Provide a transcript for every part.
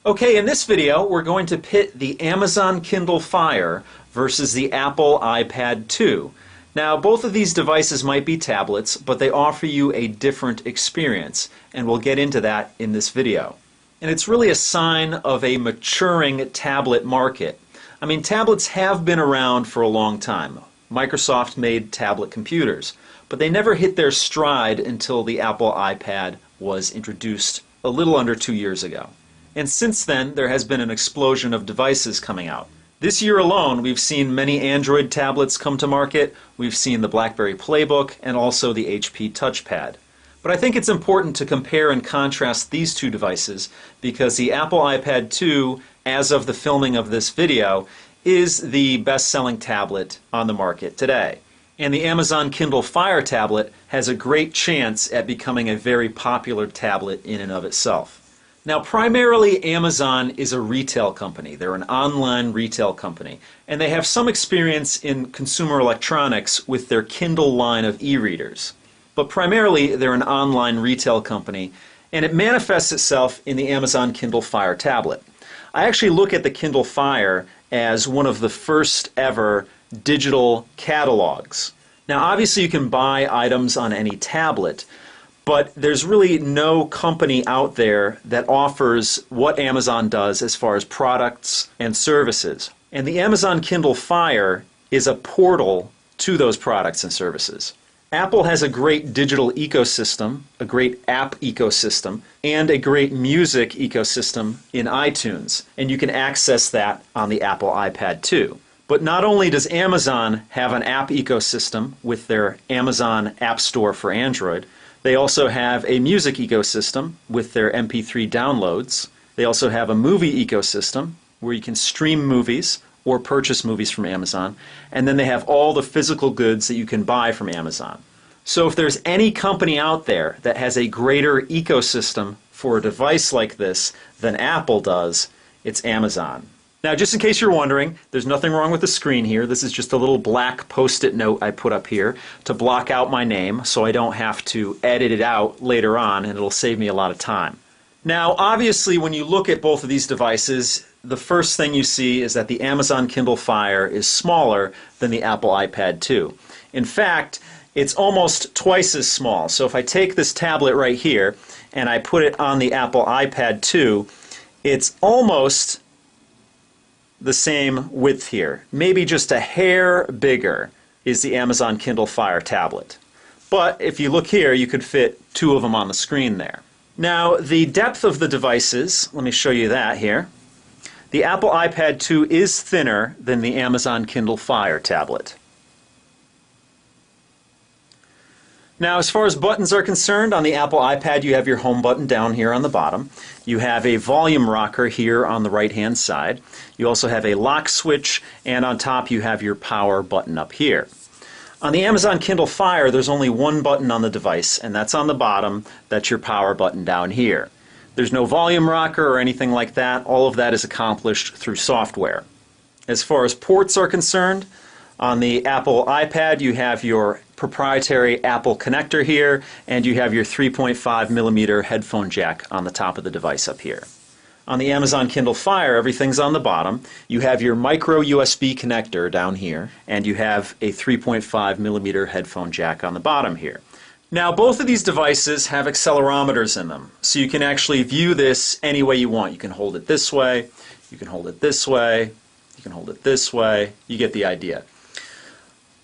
Okay, in this video we're going to pit the Amazon Kindle Fire versus the Apple iPad 2. Now both of these devices might be tablets, but they offer you a different experience, and we'll get into that in this video. And it's really a sign of a maturing tablet market. I mean, tablets have been around for a long time. Microsoft made tablet computers, but they never hit their stride until the Apple iPad was introduced a little under 2 years ago. And since then, there has been an explosion of devices coming out. This year alone, we've seen many Android tablets come to market. We've seen the BlackBerry Playbook and also the HP Touchpad. But I think it's important to compare and contrast these two devices because the Apple iPad 2, as of the filming of this video, is the best-selling tablet on the market today. And the Amazon Kindle Fire tablet has a great chance at becoming a very popular tablet in and of itself. Now, primarily Amazon is a retail company. They're an online retail company, and they have some experience in consumer electronics with their Kindle line of e-readers. But primarily they're an online retail company, and it manifests itself in the Amazon Kindle Fire tablet. I actually look at the Kindle Fire as one of the first ever digital catalogs. Now, obviously you can buy items on any tablet, but there's really no company out there that offers what Amazon does as far as products and services. And the Amazon Kindle Fire is a portal to those products and services. Apple has a great digital ecosystem, a great app ecosystem, and a great music ecosystem in iTunes. And you can access that on the Apple iPad 2. But not only does Amazon have an app ecosystem with their Amazon App Store for Android, they also have a music ecosystem with their MP3 downloads. They also have a movie ecosystem where you can stream movies or purchase movies from Amazon. And then they have all the physical goods that you can buy from Amazon. So if there's any company out there that has a greater ecosystem for a device like this than Apple does, it's Amazon. Now, just in case you're wondering, there's nothing wrong with the screen here. This is just a little black post-it note I put up here to block out my name so I don't have to edit it out later on, and it'll save me a lot of time. Now, obviously, when you look at both of these devices, the first thing you see is that the Amazon Kindle Fire is smaller than the Apple iPad 2. In fact, it's almost twice as small. So if I take this tablet right here and I put it on the Apple iPad 2, it's almost the same width here. Maybe just a hair bigger is the Amazon Kindle Fire tablet. But if you look here, you could fit two of them on the screen there. Now, the depth of the devices, let me show you that here. The Apple iPad 2 is thinner than the Amazon Kindle Fire tablet. Now, as far as buttons are concerned, on the Apple iPad you have your home button down here on the bottom. You have a volume rocker here on the right-hand side. You also have a lock switch, and on top you have your power button up here. On the Amazon Kindle Fire, there's only one button on the device, and that's on the bottom. That's your power button down here. There's no volume rocker or anything like that. All of that is accomplished through software. As far as ports are concerned, on the Apple iPad you have your proprietary Apple connector here, and you have your 3.5 millimeter headphone jack on the top of the device up here. On the Amazon Kindle Fire, everything's on the bottom. You have your micro USB connector down here, and you have a 3.5 millimeter headphone jack on the bottom here. Now, both of these devices have accelerometers in them, so you can actually view this any way you want. You can hold it this way, you can hold it this way, you can hold it this way. You get the idea.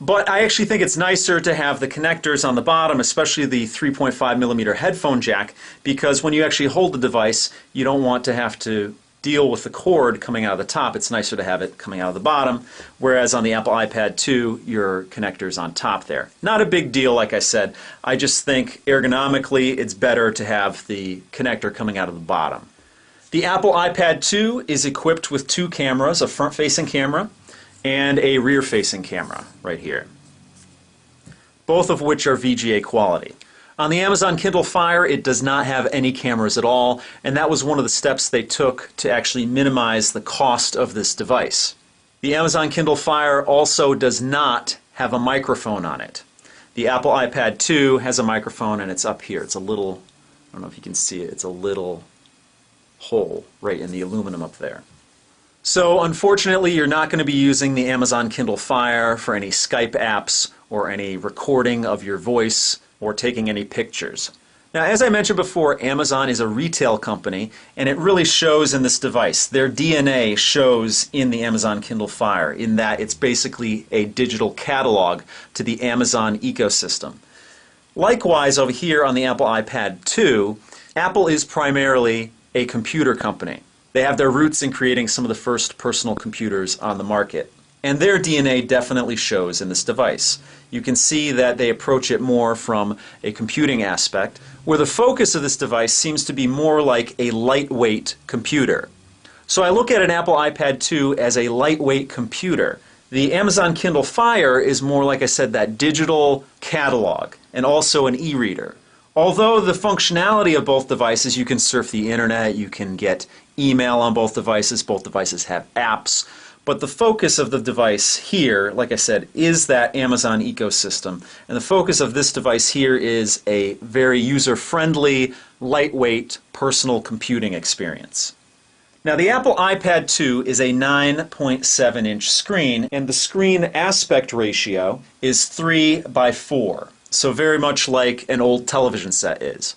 But I actually think it's nicer to have the connectors on the bottom, especially the 3.5 millimeter headphone jack, because when you actually hold the device, you don't want to have to deal with the cord coming out of the top. It's nicer to have it coming out of the bottom, whereas on the Apple iPad 2, your connector's on top there. Not a big deal, like I said. I just think ergonomically it's better to have the connector coming out of the bottom. The Apple iPad 2 is equipped with two cameras, a front-facing camera and a rear-facing camera right here, both of which are VGA quality. On the Amazon Kindle Fire, it does not have any cameras at all, and that was one of the steps they took to actually minimize the cost of this device. The Amazon Kindle Fire also does not have a microphone on it. The Apple iPad 2 has a microphone, and it's up here. It's a little, I don't know if you can see it, it's a little hole right in the aluminum up there. So unfortunately, you're not going to be using the Amazon Kindle Fire for any Skype apps or any recording of your voice or taking any pictures. Now, as I mentioned before, Amazon is a retail company, and it really shows in this device. Their DNA shows in the Amazon Kindle Fire, in that it's basically a digital catalog to the Amazon ecosystem. Likewise, over here on the Apple iPad 2, Apple is primarily a computer company. They have their roots in creating some of the first personal computers on the market. And their DNA definitely shows in this device. You can see that they approach it more from a computing aspect, where the focus of this device seems to be more like a lightweight computer. So I look at an Apple iPad 2 as a lightweight computer. The Amazon Kindle Fire is more, like I said, that digital catalog and also an e-reader. Although the functionality of both devices, you can surf the internet, you can get email on both devices have apps, but the focus of the device here, like I said, is that Amazon ecosystem. And the focus of this device here is a very user-friendly, lightweight, personal computing experience. Now, the Apple iPad 2 is a 9.7-inch screen, and the screen aspect ratio is 3:4, so very much like an old television set is.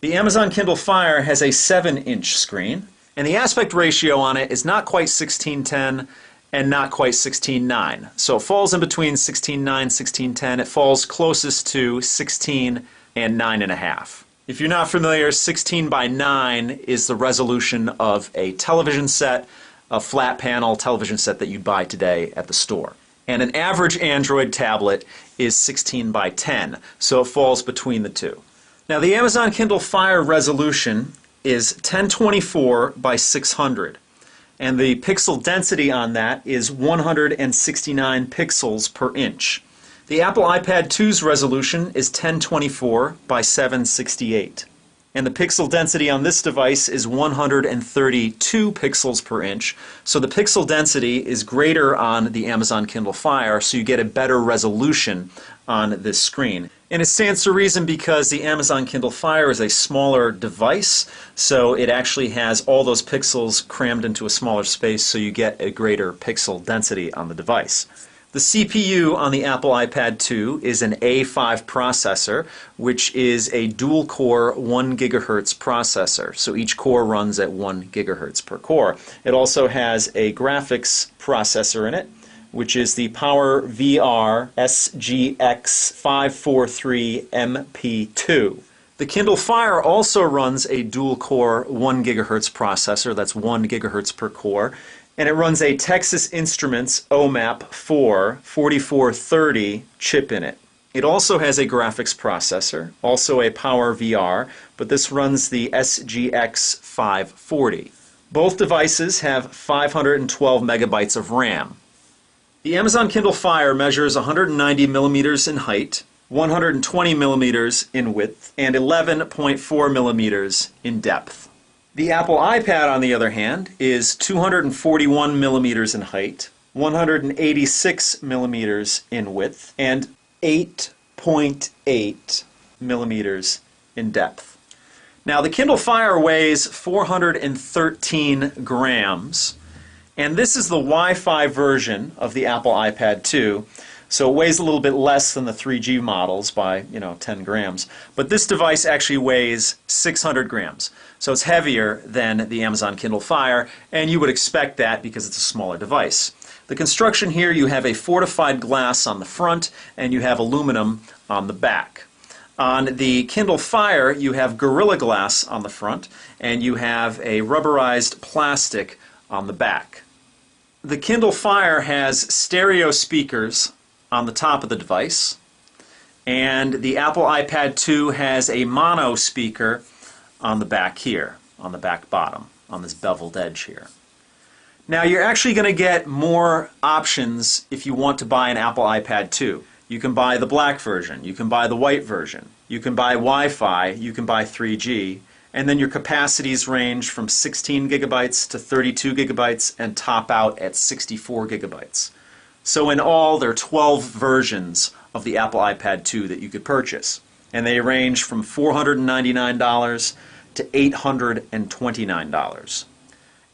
The Amazon Kindle Fire has a 7-inch screen, and the aspect ratio on it is not quite 16:10 and not quite 16:9. So it falls in between 16:9, 16:10. It falls closest to 16 and 9.5. If you're not familiar, 16:9 is the resolution of a television set, a flat panel television set that you'd buy today at the store. And an average Android tablet is 16:10, so it falls between the two. Now, the Amazon Kindle Fire resolution is 1024 by 600, and the pixel density on that is 169 pixels per inch. The Apple iPad 2's resolution is 1024 by 768, and the pixel density on this device is 132 pixels per inch, so the pixel density is greater on the Amazon Kindle Fire, so you get a better resolution on this screen. And it stands to reason because the Amazon Kindle Fire is a smaller device, so it actually has all those pixels crammed into a smaller space, so you get a greater pixel density on the device. The CPU on the Apple iPad 2 is an A5 processor, which is a dual-core 1 GHz processor. So each core runs at 1 GHz per core. It also has a graphics processor in it, which is the PowerVR SGX 543 MP2. The Kindle Fire also runs a dual-core 1 GHz processor, that's 1 GHz per core, and it runs a Texas Instruments OMAP 4 4430 chip in it. It also has a graphics processor, also a PowerVR, but this runs the SGX 540. Both devices have 512 megabytes of RAM. The Amazon Kindle Fire measures 190 millimeters in height, 120 millimeters in width, and 11.4 millimeters in depth. The Apple iPad, on the other hand, is 241 millimeters in height, 186 millimeters in width, and 8.8 millimeters in depth. Now, the Kindle Fire weighs 413 grams, and this is the Wi-Fi version of the Apple iPad 2. So it weighs a little bit less than the 3G models by, 10 grams. But this device actually weighs 600 grams. So it's heavier than the Amazon Kindle Fire, and you would expect that because it's a smaller device. The construction here, you have a fortified glass on the front, and you have aluminum on the back. On the Kindle Fire, you have Gorilla Glass on the front, and you have a rubberized plastic on the back. The Kindle Fire has stereo speakers on the top of the device, and the Apple iPad 2 has a mono speaker on the back here, on the back bottom, on this beveled edge here. Now, you're actually going to get more options if you want to buy an Apple iPad 2. You can buy the black version, you can buy the white version, you can buy Wi-Fi, you can buy 3G, and then your capacities range from 16 gigabytes to 32 gigabytes and top out at 64 gigabytes. So in all, there are 12 versions of the Apple iPad 2 that you could purchase. And they range from $499 to $829.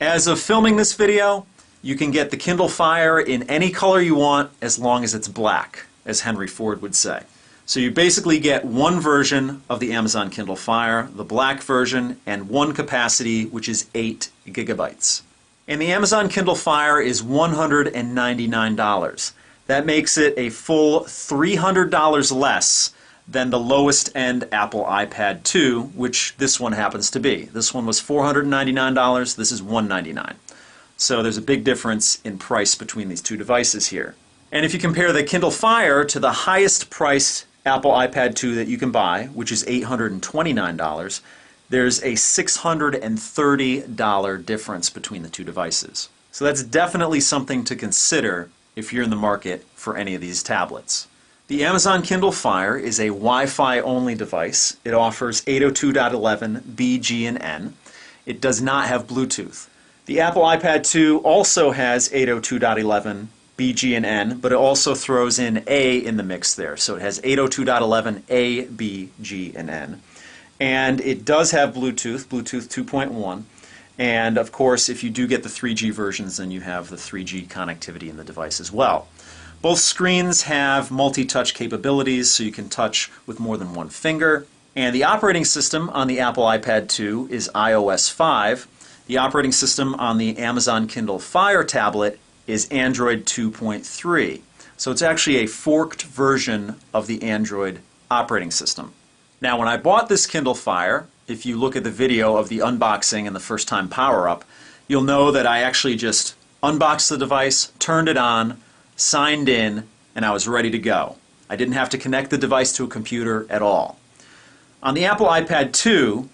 As of filming this video, you can get the Kindle Fire in any color you want as long as it's black, as Henry Ford would say. So you basically get one version of the Amazon Kindle Fire, the black version, and one capacity, which is 8 gigabytes. And the Amazon Kindle Fire is $199. That makes it a full $300 less than the lowest end Apple iPad 2, which this one happens to be. This one was $499, this is $199. So there's a big difference in price between these two devices here. And if you compare the Kindle Fire to the highest priced Apple iPad 2 that you can buy, which is $829, there's a $630 difference between the two devices. So that's definitely something to consider if you're in the market for any of these tablets. The Amazon Kindle Fire is a Wi-Fi only device. It offers 802.11 B, G, and N. It does not have Bluetooth. The Apple iPad 2 also has 802.11 B, G, and N, but it also throws in A in the mix there. So it has 802.11 A, B, G, and N. And it does have Bluetooth, Bluetooth 2.1. And of course, if you do get the 3G versions, then you have the 3G connectivity in the device as well. Both screens have multi-touch capabilities, so you can touch with more than one finger. And the operating system on the Apple iPad 2 is iOS 5. The operating system on the Amazon Kindle Fire tablet is Android 2.3. So it's actually a forked version of the Android operating system. Now, when I bought this Kindle Fire, if you look at the video of the unboxing and the first time power up, you'll know that I actually just unboxed the device, turned it on, signed in, and I was ready to go. I didn't have to connect the device to a computer at all. On the Apple iPad 2,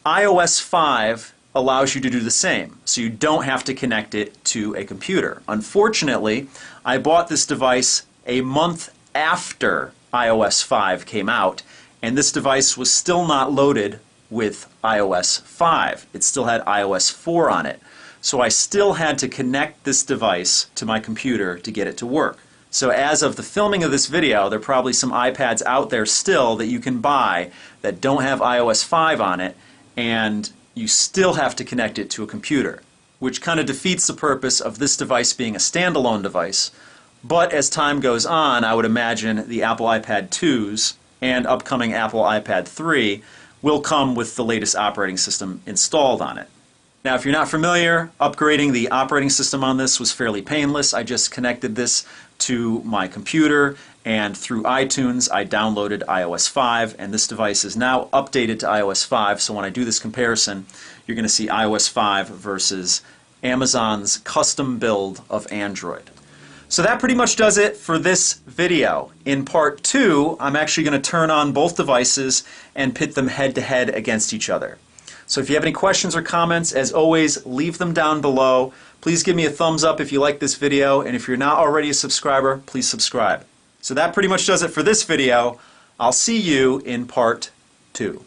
iOS 5 allows you to do the same, so you don't have to connect it to a computer. Unfortunately, I bought this device a month after iOS 5 came out, and this device was still not loaded with iOS 5. It still had iOS 4 on it. So I still had to connect this device to my computer to get it to work. So as of the filming of this video, there are probably some iPads out there still that you can buy that don't have iOS 5 on it, and you still have to connect it to a computer, which kind of defeats the purpose of this device being a standalone device. But as time goes on, I would imagine the Apple iPad 2s and upcoming Apple iPad 3 will come with the latest operating system installed on it. Now, if you're not familiar, upgrading the operating system on this was fairly painless. I just connected this to my computer, and through iTunes I downloaded iOS 5, and this device is now updated to iOS 5, so when I do this comparison, you're going to see iOS 5 versus Amazon's custom build of Android. So that pretty much does it for this video. In part 2, I'm actually going to turn on both devices and pit them head-to-head against each other. So if you have any questions or comments, as always, leave them down below. Please give me a thumbs up if you like this video, and if you're not already a subscriber, please subscribe. So that pretty much does it for this video. I'll see you in part 2.